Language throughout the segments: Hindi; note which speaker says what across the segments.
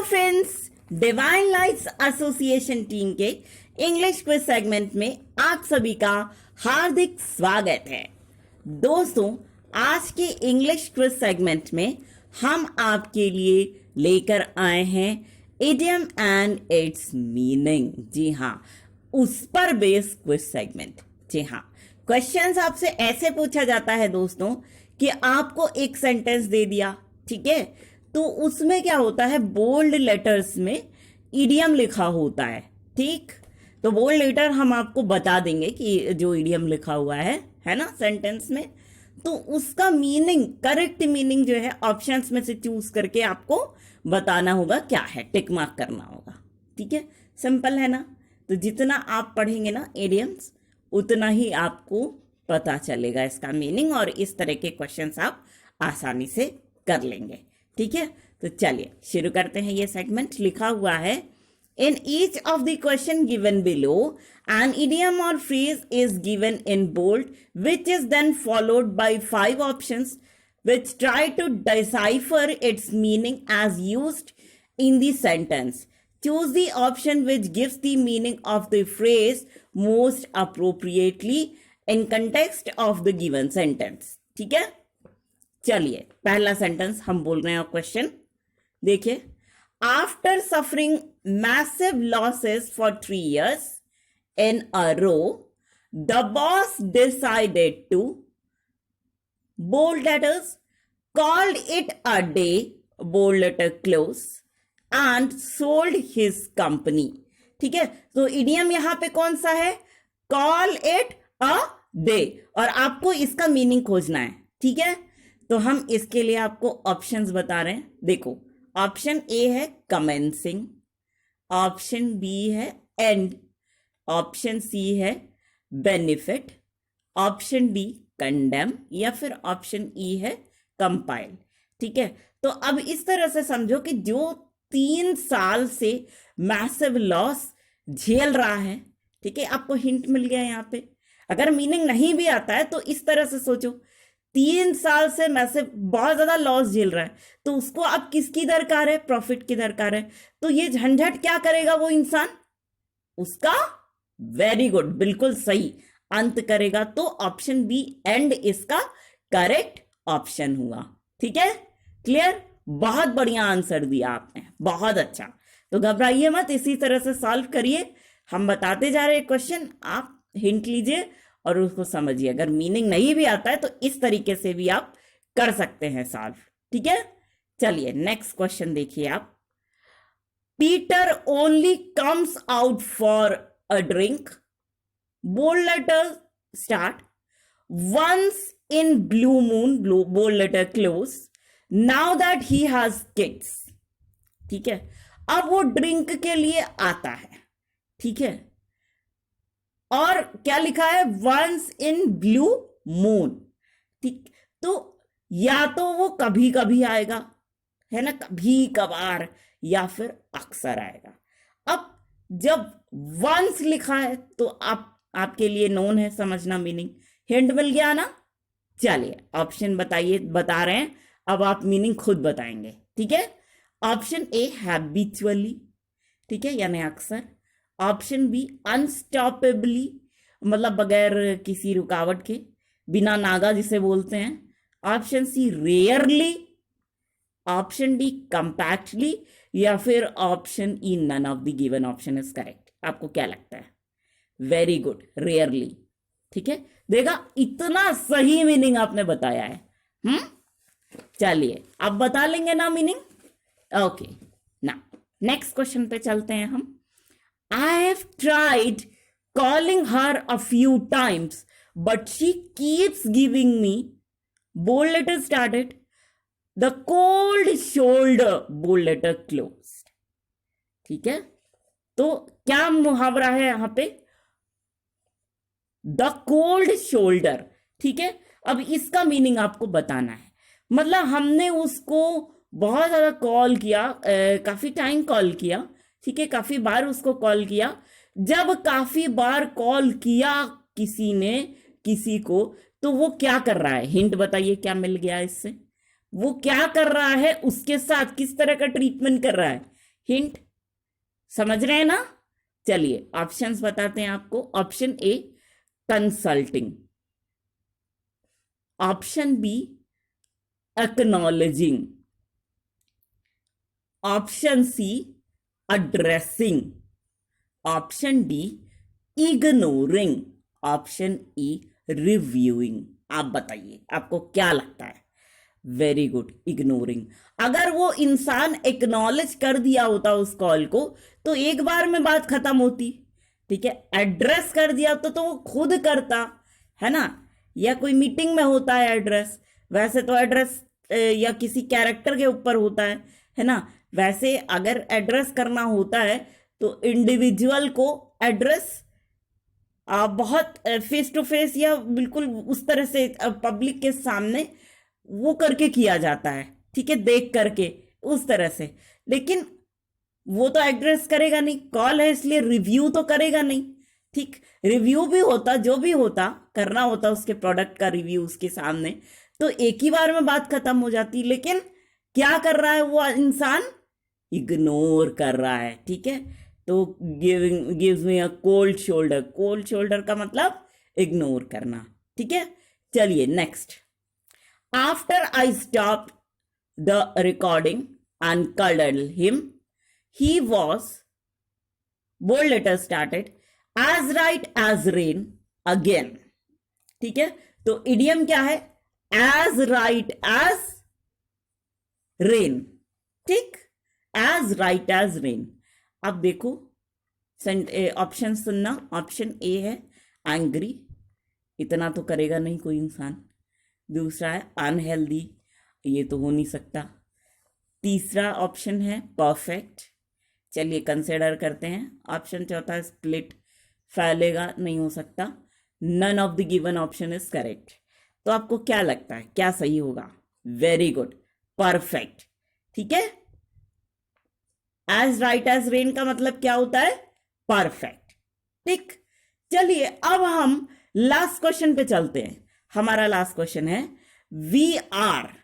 Speaker 1: Hello friends, divine lights association team के इंग्लिश क्विज सेगमेंट में आप सभी का हार्दिक स्वागत है। दोस्तों, आज के इंग्लिश क्विज सेगमेंट में हम आपके लिए लेकर आए हैं इडियम एंड इट्स मीनिंग। जी हाँ, उस पर बेस्ड क्विज सेगमेंट। जी हाँ, क्वेश्चंस आपसे ऐसे पूछा जाता है दोस्तों कि आपको एक सेंटेंस दे दिया, ठीक है, तो उसमें क्या होता है, बोल्ड लेटर्स में इडियम लिखा होता है। ठीक, तो बोल्ड लेटर हम आपको बता देंगे कि जो इडियम लिखा हुआ है ना सेंटेंस में, तो उसका मीनिंग, करेक्ट मीनिंग जो है ऑप्शंस में से चूज करके आपको बताना होगा क्या है, टिक मार्क करना होगा। ठीक है, सिंपल है ना। तो जितना आप पढ़ेंगे ना इडियम्स, उतना ही आपको पता चलेगा इसका मीनिंग, और इस तरह के क्वेश्चंस आप आसानी से कर लेंगे। ठीक है, तो चलिए शुरू करते हैं। ये सेगमेंट लिखा हुआ है, in each of the question given below an idiom or phrase is given in bold, which is then followed by 5 options which try to decipher its meaning as used in the sentence. Choose the option which gives the meaning of the phrase most appropriately in context of the given sentence. ठीक है, चलिए पहला सेंटेंस हम बोल रहे हैं। क्वेश्चन देखिए, after suffering massive losses for 3 years in a row, the boss decided to, bold letters, called it a day, bold letter close, and sold his company. ठीक है, तो इडियम यहां पे कौन सा है, कॉल इट अ डे, और आपको इसका मीनिंग खोजना है। ठीक है, तो हम इसके लिए आपको ऑप्शंस बता रहे हैं। देखो, ऑप्शन ए है कमेंसिंग, ऑप्शन बी है एंड, ऑप्शन सी है बेनिफिट, ऑप्शन डी कंडेम, या फिर ऑप्शन ई है कंपाइल। ठीक है, तो अब इस तरह से समझो कि जो 3 साल से मैसिव लॉस झेल रहा है, ठीक है, आपको हिंट मिल गया यहाँ पे। अगर मीनिंग नहीं भी आता है तो इस तरह से सोचो, 3 साल से मैसिव बहुत ज्यादा लॉस झेल रहा है, तो उसको अब किसकी दरकार है, प्रॉफिट की दरकार है। तो ये झंझट क्या करेगा वो इंसान, उसका, वेरी गुड, बिल्कुल सही, अंत करेगा। तो ऑप्शन बी एंड इसका करेक्ट ऑप्शन हुआ। ठीक है, क्लियर, बहुत बढ़िया आंसर दिया आपने, बहुत अच्छा। तो घबराइए मत, इसी तरह से सॉल्व करिए। हम बताते जा रहे हैं क्वेश्चन, आप हिंट लीजिए और उसको समझिए। अगर मीनिंग नहीं भी आता है तो इस तरीके से भी आप कर सकते हैं सॉल्व। ठीक है, चलिए नेक्स्ट क्वेश्चन देखिए आप। Peter only comes out for a drink, bold letter start, once in blue moon, bold letter close, now that he has kids. ठीक है, अब वो ड्रिंक के लिए आता है, ठीक है, और क्या लिखा है, once in blue moon। ठीक, तो या तो वो कभी कभी आएगा, है ना, कभी कभार, या फिर अक्सर आएगा। अब जब वंस लिखा है तो आपके लिए नोन है, समझना मीनिंग, हिंट मिल गया ना। चलिए ऑप्शन बताइए, बता रहे हैं, अब आप मीनिंग खुद बताएंगे। ठीक है, ऑप्शन ए हैबिचुअली, ठीक है, यानी अक्सर। ऑप्शन बी अनस्टॉपेबली, मतलब बगैर किसी रुकावट के, बिना नागा जिसे बोलते हैं। Option C rarely, option D compactly, या फिर option E none of the given option is correct. आपको क्या लगता है? Very good, rarely. ठीक है, देखा, इतना सही मीनिंग आपने बताया है। चलिए अब बता लेंगे ना मीनिंग। ओके, ना नेक्स्ट क्वेश्चन पे चलते हैं हम। I have tried calling her a few times but she keeps giving me, bold letter started, the cold shoulder, bold letter closed. ठीक है, तो क्या मुहावरा है यहां पे, द कोल्ड शोल्डर। ठीक है, अब इसका मीनिंग आपको बताना है। मतलब हमने उसको बहुत ज्यादा कॉल किया, काफी टाइम कॉल किया, ठीक है, काफी बार उसको कॉल किया। जब काफी बार कॉल किया किसी ने किसी को, तो वो क्या कर रहा है, हिंट बताइए, क्या मिल गया इससे, वो क्या कर रहा है, उसके साथ किस तरह का ट्रीटमेंट कर रहा है, हिंट समझ रहे हैं ना? चलिए ऑप्शंस बताते हैं आपको। Option A consulting, option B acknowledging, option C addressing, option D ignoring, option E reviewing. आप बताइए आपको क्या लगता है? Very good, ignoring. अगर वो इंसान एक्नॉलेज कर दिया होता उस कॉल को तो एक बार में बात खत्म होती, ठीक है। एड्रेस कर दिया तो वो खुद करता, है ना, या कोई मीटिंग में होता है एड्रेस, वैसे तो एड्रेस या किसी कैरेक्टर के ऊपर होता है ना। वैसे अगर एड्रेस करना होता है तो इंडिविजुअल को एड्रेस बहुत फेस टू फेस या बिल्कुल उस तरह से पब्लिक के सामने वो करके किया जाता है, ठीक है, देख करके उस तरह से। लेकिन वो तो एड्रेस करेगा नहीं, कॉल है इसलिए रिव्यू तो करेगा नहीं, ठीक। रिव्यू भी होता, जो भी होता करना होता उसके प्रोडक्ट का रिव्यू उसके सामने, तो एक ही बार में बात खत्म हो जाती। लेकिन क्या कर रहा है वो इंसान? इग्नोर कर रहा है, ठीक है। तो gives me a cold shoulder, cold shoulder का मतलब इग्नोर करना, ठीक है। चलिए next. After I stop the recording and cuddled him, he was, bold letter started, as right as rain again, ठीक है। तो इडियम क्या है? as right as rain, ठीक, as right as rain। अब देखो ऑप्शन सुनना। ऑप्शन ए है एंग्री, इतना तो करेगा नहीं कोई इंसान। दूसरा है अनहेल्दी, ये तो हो नहीं सकता। तीसरा ऑप्शन है परफेक्ट, चलिए कंसिडर करते हैं। ऑप्शन चौथा है स्प्लिट, फैलेगा, नहीं हो सकता। None of the given option is correct. तो आपको क्या लगता है क्या सही होगा? वेरी गुड, परफेक्ट, ठीक है। एज राइट एज रेन का मतलब क्या होता है? परफेक्ट, ठीक। चलिए अब हम लास्ट क्वेश्चन पे चलते हैं। हमारा लास्ट क्वेश्चन है we are,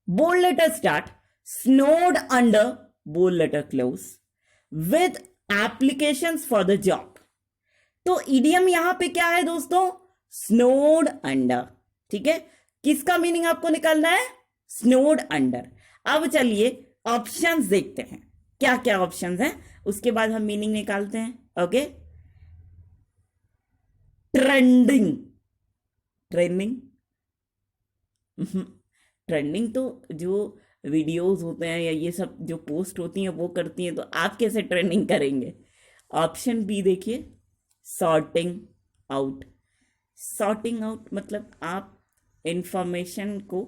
Speaker 1: bold letter start, snowed under, bold letter close, with applications for the job। तो इडियम यहां पे क्या है दोस्तों? snowed under, ठीक है। किसका मीनिंग आपको निकालना है? snowed under। अब चलिए ऑप्शंस देखते हैं क्या क्या ऑप्शंस हैं, उसके बाद हम मीनिंग निकालते हैं। ओके, ट्रेंडिंग, ट्रेंडिंग ट्रेंडिंग तो जो वीडियोस होते हैं या ये सब जो पोस्ट होती हैं वो करती हैं, तो आप कैसे ट्रेंडिंग करेंगे? ऑप्शन बी देखिए, सॉर्टिंग आउट। सॉर्टिंग आउट मतलब आप इंफॉर्मेशन को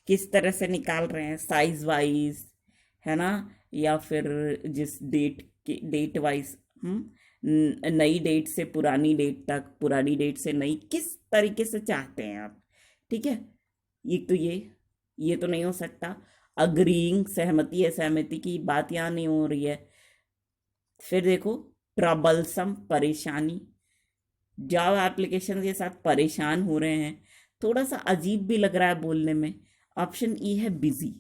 Speaker 1: किस तरह से निकाल रहे हैं, साइज वाइज, है ना, या फिर जिस डेट वाइज, नई डेट से पुरानी डेट तक, पुरानी डेट से नई, किस तरीके से चाहते हैं आप, ठीक है। ये तो नहीं हो सकता। अग्रीइंग, सहमति है, सहमति की बात यहाँ नहीं हो रही है। फिर देखो ट्रबलसम, परेशानी, जावा एप्लीकेशन के साथ परेशान हो रहे हैं, थोड़ा सा अजीब भी लग रहा है बोलने में। ऑप्शन ई है बिजी,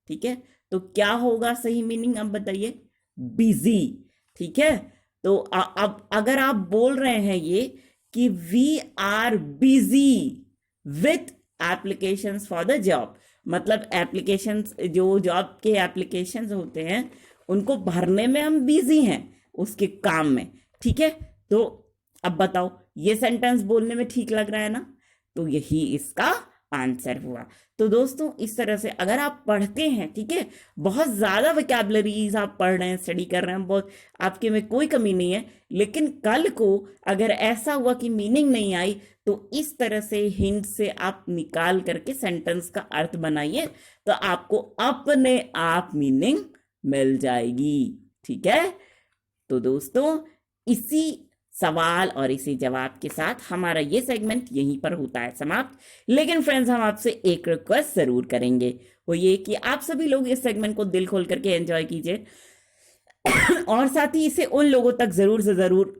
Speaker 1: ठीक है। तो क्या होगा सही मीनिंग अब बताइए? बिजी, ठीक है। तो अब अगर आप बोल रहे हैं ये कि we are busy with applications for the job, मतलब एप्लीकेशंस, जो जॉब के एप्लीकेशंस होते हैं उनको भरने में हम बिजी हैं उसके काम में, ठीक है। तो अब बताओ ये सेंटेंस बोलने में ठीक लग रहा है ना? तो यही इसका आंसर हुआ। तो दोस्तों इस तरह से अगर आप पढ़ते हैं, ठीक है, बहुत ज़्यादा वोकैबुलरीज आप पढ़ रहे हैं, स्टडी कर रहे हैं, बहुत, आपके में कोई कमी नहीं है, लेकिन कल को अगर ऐसा हुआ कि मीनिंग नहीं आई तो इस तरह से हिंट से आप निकाल करके सेंटेंस का अर्थ बनाइए, तो आपको अपने आप मीनिंग मिल जाएगी, ठीक है। तो दोस्तों इसी सवाल और इसी जवाब के साथ हमारा ये सेगमेंट यहीं पर होता है समाप्त। लेकिन फ्रेंड्स हम आपसे एक रिक्वेस्ट जरूर करेंगे, वो ये कि आप सभी लोग इस सेगमेंट को दिल खोल करके एंजॉय कीजिए और साथ ही इसे उन लोगों तक जरूर से जरूर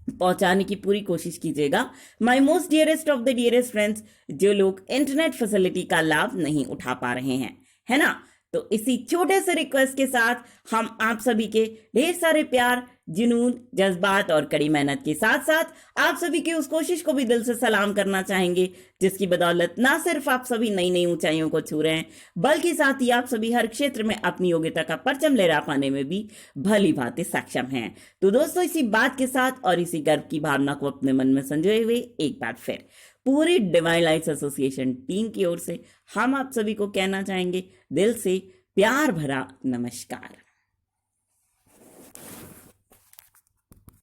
Speaker 1: पहुंचाने की पूरी कोशिश कीजिएगा, my most dearest of the dearest friends, जो लोग इंटरनेट फैसिलिटी का लाभ नहीं उठा पा रहे हैं, है ना। तो इसी छोटे से रिक्वेस्ट के साथ हम आप सभी के ढेर सारे प्यार, जुनून, जज्बात और कड़ी मेहनत के साथ साथ आप सभी की उस कोशिश को भी दिल से सलाम करना चाहेंगे, जिसकी बदौलत ना सिर्फ आप सभी नई नई ऊंचाइयों को छू रहे हैं, बल्कि साथ ही आप सभी हर क्षेत्र में अपनी योग्यता का परचम लहरा पाने में भी भली भांति सक्षम हैं। तो दोस्तों, इसी बात के साथ और इसी गर्व की भावना को अपने मन में संजोए हुए एक बार फिर पूरी डिवाइन लाइट्स एसोसिएशन टीम की ओर से हम आप सभी को कहना चाहेंगे दिल से प्यार भरा नमस्कार।